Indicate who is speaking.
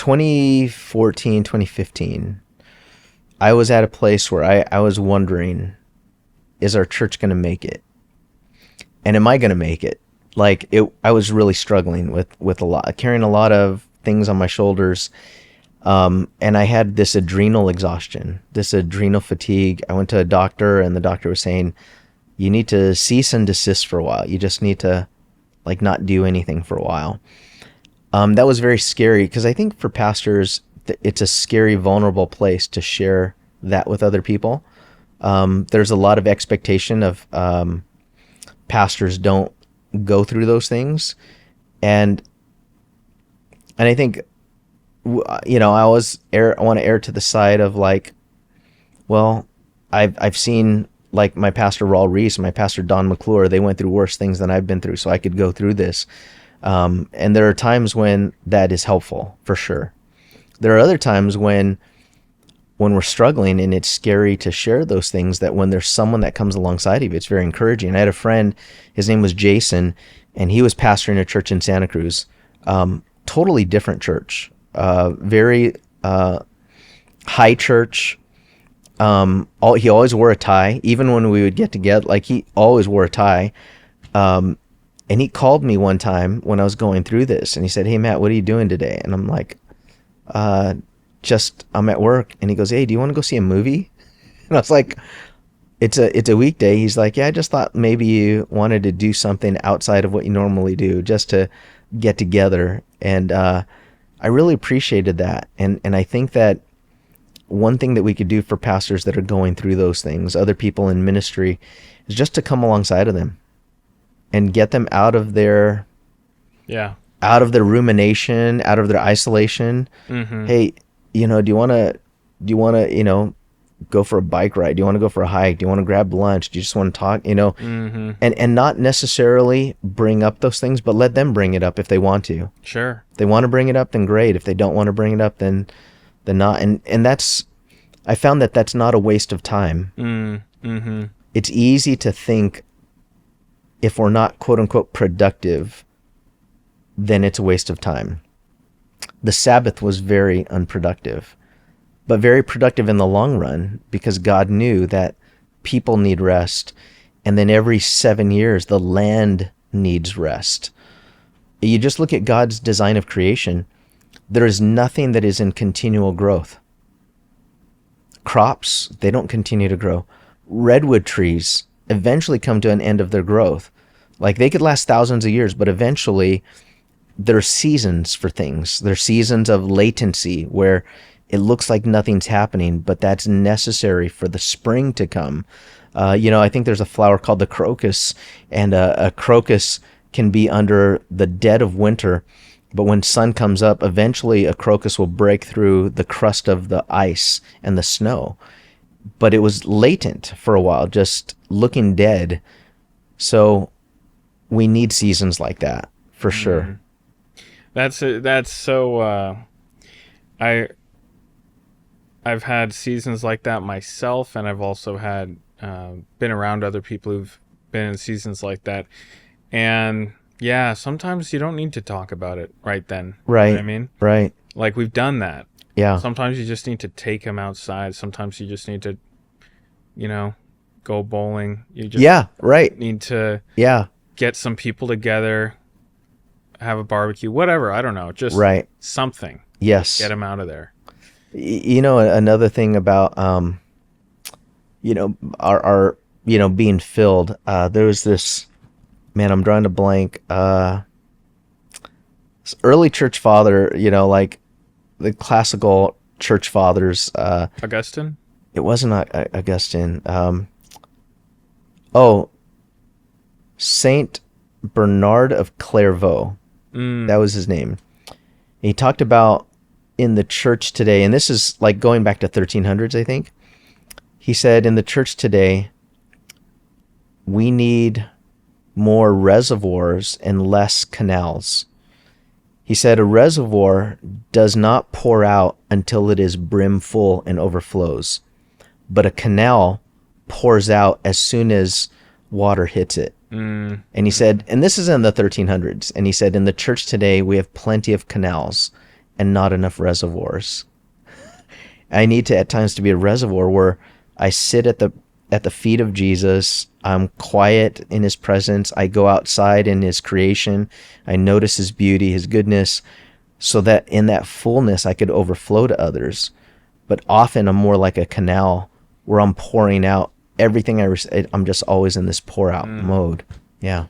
Speaker 1: 2014, 2015, I was at a place where I was wondering, is our church going to make it? And am I going to make it? Like, I was really struggling with a lot, carrying a lot of things on my shoulders. And I had this adrenal exhaustion, this adrenal fatigue. I went to a doctor, and the doctor was saying, you need to cease and desist for a while. You just need to, like, not do anything for a while. That was very scary, because I think for pastors, it's a scary, vulnerable place to share that with other people. There's a lot of expectation of pastors don't go through those things. And I think, you know, I want to err to the side of, like, well, I've seen, like, my pastor Raul Reese, my pastor Don McClure, they went through worse things than I've been through, so I could go through this. And there are times when that is helpful, for sure. There are other times when we're struggling and it's scary to share those things, that when there's someone that comes alongside of you, it's very encouraging. I had a friend, his name was Jason, and he was pastoring a church in Santa Cruz, totally different church, very high church. He always wore a tie, even when we would get together, like, he always wore a tie. And he called me one time when I was going through this, and he said, "Hey, Matt, what are you doing today?" And I'm like, I'm at work. And he goes, "Hey, do you want to go see a movie?" And I was like, it's a weekday. He's like, "Yeah, I just thought maybe you wanted to do something outside of what you normally do, just to get together." And I really appreciated that. And I think that one thing that we could do for pastors that are going through those things, other people in ministry, is just to come alongside of them and get them out of their rumination, out of their isolation. Mm-hmm. Hey, you know, do you want to, you know, go for a bike ride? Do you want to go for a hike? Do you want to grab lunch? Do you just want to talk, you know? Mm-hmm. And not necessarily bring up those things, but let them bring it up if they want to.
Speaker 2: Sure.
Speaker 1: If they want to bring it up, then great. If they don't want to bring it up, then not. And I found that that's not a waste of time. Mm-hmm. It's easy to think, if we're not quote unquote productive, then it's a waste of time. The Sabbath was very unproductive, but very productive in the long run, because God knew that people need rest. And then every 7 years, the land needs rest. You just look at God's design of creation. There is nothing that is in continual growth. Crops, they don't continue to grow. Redwood trees eventually come to an end of their growth. Like, they could last thousands of years, but eventually there are seasons for things. There are seasons of latency where it looks like nothing's happening, but that's necessary for the spring to come. You know, I think there's a flower called the crocus, and a crocus can be under the dead of winter, but when sun comes up, eventually a crocus will break through the crust of the ice and the snow. But it was latent for a while, just looking dead. So we need seasons like that, for sure.
Speaker 2: That's so. I've had seasons like that myself, and I've also had been around other people who've been in seasons like that. And yeah, sometimes you don't need to talk about it right then.
Speaker 1: Right.
Speaker 2: You know what I mean?
Speaker 1: Right.
Speaker 2: Like, we've done that.
Speaker 1: Yeah.
Speaker 2: Sometimes you just need to take them outside. Sometimes you just need to, you know, go bowling. You just need to get some people together, have a barbecue, whatever. I don't know. Just something.
Speaker 1: Yes.
Speaker 2: Get them out of there.
Speaker 1: You know, another thing about, you know, our you know, being filled, there was this, man, I'm drawing a blank, early church father, you know, like the classical church fathers.
Speaker 2: Augustine?
Speaker 1: It wasn't Augustine. Saint Bernard of Clairvaux. That was his name. He talked about in the church today, and this is like going back to 1300s, I think. He said, in the church today, we need more reservoirs and less canals. He said, a reservoir does not pour out until it is brim full and overflows, but a canal pours out as soon as water hits it. And he said, and this is in the 1300s, and he said, in the church today, we have plenty of canals and not enough reservoirs. I need to at times to be a reservoir where I sit at the feet of Jesus. I'm quiet in his presence. I go outside in his creation. I notice his beauty, his goodness, so that in that fullness I could overflow to others. But often I'm more like a canal where I'm pouring out everything I'm just always in this pour out mode. Yeah.